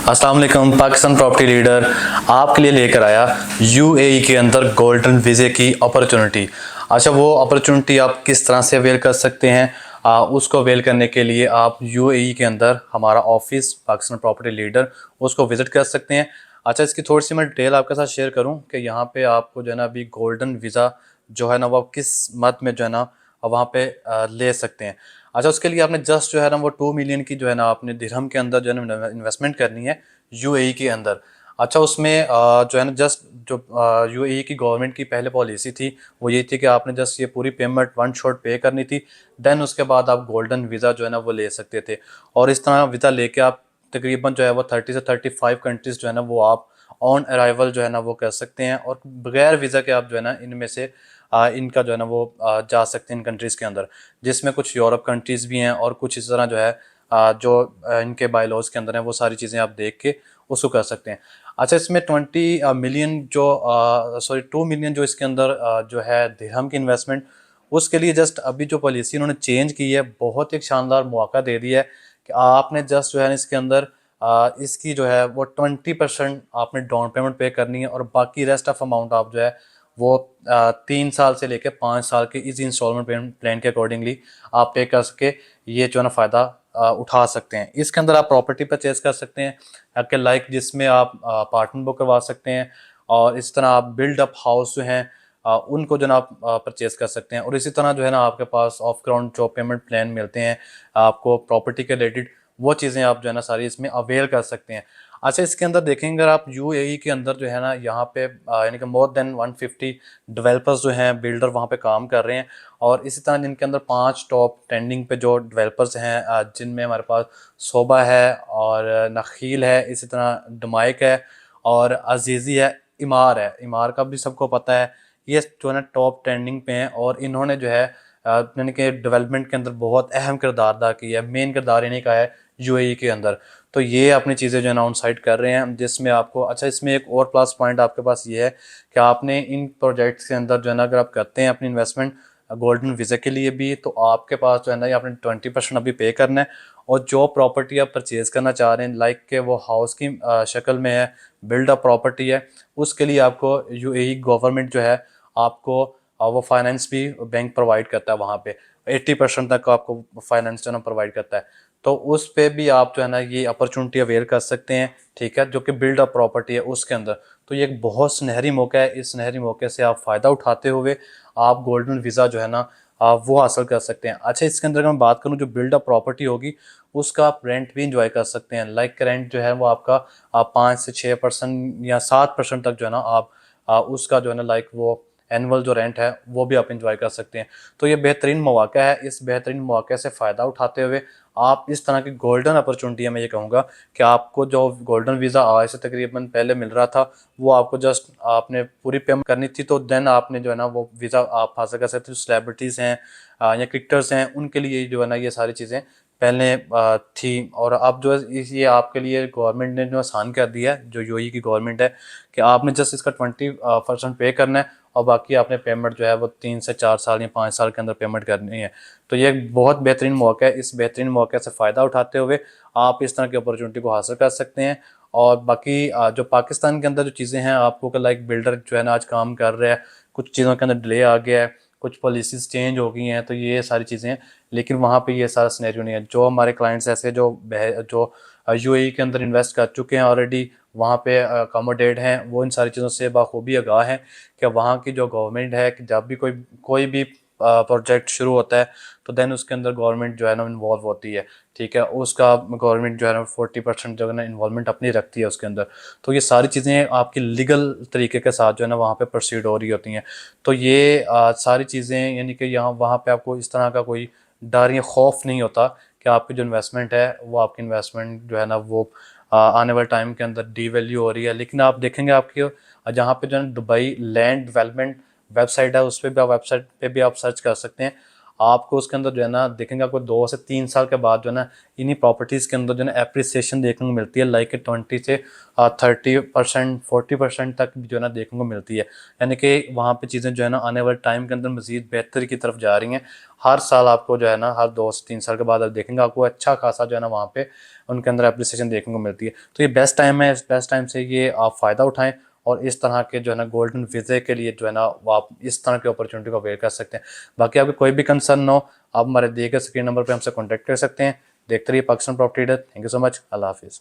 अस्सलाम वालेकुम। Pakistan property leader आपके लिए लेकर आया यूएई के अंदर गोल्डन वीज़े की अपॉर्चुनिटी। अच्छा, वो अपॉर्चुनिटी आप किस तरह से अवेल कर सकते हैं, उसको अवेल करने के लिए आप यूएई के अंदर हमारा ऑफिस पाकिस्तान प्रॉपर्टी लीडर उसको विज़िट कर सकते हैं। अच्छा, इसकी थोड़ी सी मैं डिटेल आपके साथ शेयर करूं कि यहाँ पे आपको जो है ना अभी गोल्डन वीज़ा जो है ना वो किस मद में जो है ना वहाँ पे ले सकते हैं। अच्छा, उसके लिए आपने जस्ट जो है ना वो 2 मिलियन की जो है ना आपने दिरहम के अंदर जो है ना इन्वेस्टमेंट करनी है यूएई के अंदर। अच्छा, उसमें जो है ना जस्ट जो यूएई की गवर्नमेंट की पहले पॉलिसी थी वो ये थी कि आपने जस्ट ये पूरी पेमेंट वन शॉट पे करनी थी, देन उसके बाद आप गोल्डन वीज़ा जो है ना वो ले सकते थे। और इस तरह वीज़ा लेके आप तकरीबन जो है वो 30 से 35 कंट्रीज़ जो है ना वो आप ऑन अराइवल जो है ना वो कर सकते हैं, और बगैर वीज़ा के आप जो है ना इनमें से इनका जो है ना वो जा सकते हैं इन कंट्रीज़ के अंदर, जिसमें कुछ यूरोप कंट्रीज़ भी हैं और कुछ इस तरह जो है जो इनके बायलॉज के अंदर हैं वो सारी चीज़ें आप देख के उसको कर सकते हैं। अच्छा, इसमें 20 मिलियन जो 2 मिलियन जो इसके अंदर जो है दिरहम की इन्वेस्टमेंट, उसके लिए जस्ट अभी जो पॉलिसी उन्होंने चेंज की है बहुत एक शानदार मौका दे दिया है कि आपने जस्ट जो है इसके अंदर इसकी जो है वो 20% आपने डाउन पेमेंट पे करनी है, और बाकी रेस्ट ऑफ अमाउंट आप जो है वो 3 साल से लेकर 5 साल के इस इंस्टॉलमेंट प्लान के अकॉर्डिंगली आप पे कर सके ये जो है ना फ़ायदा उठा सकते हैं। इसके अंदर आप प्रॉपर्टी परचेज कर सकते हैं आपके लाइक, जिसमें आप अपार्टमेंट बुक करवा सकते हैं, और इस तरह आप बिल्ड अप हाउस जो हैं उनको जो है ना आप परचेज कर सकते हैं। और इसी तरह जो है ना आपके पास ऑफ ग्राउंड जो पेमेंट प्लान मिलते हैं आपको प्रॉपर्टी के रिलेटेड, वो चीज़ें आप जो है ना सारी इसमें अवेल कर सकते हैं। अच्छा, इसके अंदर देखेंगे अगर आप यूएई के अंदर जो है ना यहाँ पे यानी कि मोर देन 150 डेवलपर्स जो हैं बिल्डर वहाँ पे काम कर रहे हैं, और इसी तरह जिनके अंदर 5 टॉप ट्रेंडिंग पे जो डेवलपर्स हैं जिनमें हमारे पास सोबा है और नखील है, इसी तरह डमाइक है और अजीज़ी है, इमार है। इमार का भी सबको पता है, ये जो है ना टॉप ट्रेंडिंग पे हैं, और इन्होंने जो है यानी कि डेवलपमेंट के अंदर बहुत अहम किरदार अदा किया है, मेन किरदार इन्हीं का है यूएई के अंदर। तो ये अपनी चीज़ें जो है ना ऑन साइट कर रहे हैं, जिसमें आपको अच्छा इसमें एक और प्लस पॉइंट आपके पास ये है कि आपने इन प्रोजेक्ट्स के अंदर जो है ना अगर आप करते हैं अपनी इन्वेस्टमेंट गोल्डन वीज़ा के लिए भी, तो आपके पास जो है ना ये आपने 20% अभी पे करना है, और जो प्रॉपर्टी आप परचेज़ करना चाह रहे हैं लाइक के वो हाउस की शक्ल में है, बिल्ड अप प्रॉपर्टी है, उसके लिए आपको यूएई गवर्नमेंट जो है आपको वो फाइनेंस भी बैंक प्रोवाइड करता है वहाँ पे, 80% तक आपको फाइनेंस जो है ना प्रोवाइड करता है। तो उस पे भी आप जो है ना ये अपॉर्चुनिटी अवेल कर सकते हैं, ठीक है, जो कि बिल्ड अप प्रॉपर्टी है उसके अंदर। तो ये एक बहुत सुनहरी मौका है, इस सुनहरी मौके से आप फ़ायदा उठाते हुए आप गोल्डन वीज़ा जो है ना वो हासिल कर सकते हैं। अच्छा, इसके अंदर अगर मैं बात करूँ जो बिल्ड अप प्रॉपर्टी होगी उसका आप रेंट भी इंजॉय कर सकते हैं, लाइक रेंट जो है वो आपका 5 से 6% या 7% तक जो है ना आप उसका जो है ना लाइक वो एनुअल जो रेंट है वो भी आप इंजॉय कर सकते हैं। तो ये बेहतरीन मौका है, इस बेहतरीन मौके से फ़ायदा उठाते हुए आप इस तरह की गोल्डन अपॉर्चुनिटी है, मैं ये कहूँगा कि आपको जो गोल्डन वीज़ा आज से तकरीबन पहले मिल रहा था वो आपको जस्ट आपने पूरी पेमेंट करनी थी, तो देन आपने जो है ना वो वीज़ा आप हासिल कर सकते हो। सेलिब्रिटीज़ हैं या क्रिकेटर्स हैं उनके लिए जो है ना ये सारी चीज़ें पहले थी, और अब जो है ये आपके लिए गवर्नमेंट ने जो आसान कर दिया है, जो यूएई की गवर्नमेंट है, कि आपने जस्ट इसका 20% पे करना है, और बाकी आपने पेमेंट जो है वो 3 से 4 साल या 5 साल के अंदर पेमेंट करनी है। तो ये एक बहुत बेहतरीन मौका है, इस बेहतरीन मौके से फ़ायदा उठाते हुए आप इस तरह की अपॉर्चुनिटी को हासिल कर सकते हैं। और बाकी जो पाकिस्तान के अंदर जो चीज़ें हैं आपको लाइक बिल्डर जो है ना आज काम कर रहे हैं, कुछ चीज़ों के अंदर डिले आ गया है, कुछ पॉलिसीज़ चेंज हो गई हैं, तो ये सारी चीज़ें हैं, लेकिन वहाँ पे ये सारा सिनेरियो नहीं है। जो हमारे क्लाइंट्स ऐसे जो यूएई के अंदर इन्वेस्ट कर चुके हैं ऑलरेडी, वहाँ पे अकोमोडेट हैं, वो इन सारी चीज़ों से बाखूबी आगाह हैं कि वहाँ की जो गवर्नमेंट है कि जब भी कोई भी प्रोजेक्ट शुरू होता है तो देन उसके अंदर गवर्नमेंट जो है ना इन्वॉल्व होती है, ठीक है, उसका गवर्नमेंट जो है ना 40% जो है ना इन्वॉल्वमेंट अपनी रखती है उसके अंदर। तो ये सारी चीज़ें आपकी लीगल तरीके के साथ जो है ना वहाँ पे प्रोसीड हो रही होती हैं। तो ये सारी चीज़ें यानी कि यहाँ वहाँ पे आपको इस तरह का कोई डर या खौफ नहीं होता कि आपकी जो इन्वेस्टमेंट है वो आपकी इन्वेस्टमेंट जो है ना वो आने वाले टाइम के अंदर डी वैल्यू हो रही है। लेकिन आप देखेंगे आपकी जहाँ पे जो है दुबई लैंड डेवलपमेंट वेबसाइट है, उस पर भी आप वेबसाइट पे भी आप सर्च कर सकते हैं, आपको उसके अंदर जो है ना देखेंगे, आपको 2 से 3 साल के बाद जो है ना इन्हीं प्रॉपर्टीज़ के अंदर जो है ना एप्रिसिएशन देखने को मिलती है, लाइक 20 से 30%, 40% तक भी जो है ना देखने को मिलती है। यानी कि वहाँ पे चीज़ें जो है ना आने वाले टाइम के अंदर मज़ीद बेहतरी की तरफ जा रही हैं। हर साल आपको जो है ना हर 2 से 3 साल के बाद आप देखेंगे आपको अच्छा खासा जो है ना वहाँ पे उनके अंदर एप्रिसिएशन देखने को मिलती है। तो ये बेस्ट टाइम है, इस बेस्ट टाइम से ये आप फ़ायदा उठाएं और इस तरह के जो है ना गोल्डन वीज़े के लिए जो है ना वो आप इस तरह की अपॉर्चुनिटी को अवेल कर सकते हैं। बाकी आपको कोई भी कंसर्न हो, आप हमारे दिए गए स्क्रीन नंबर पर हमसे कॉन्टैक्ट कर सकते हैं। देखते रहिए Pakistan property leader. Thank you so much. अल्लाह हाफिज़।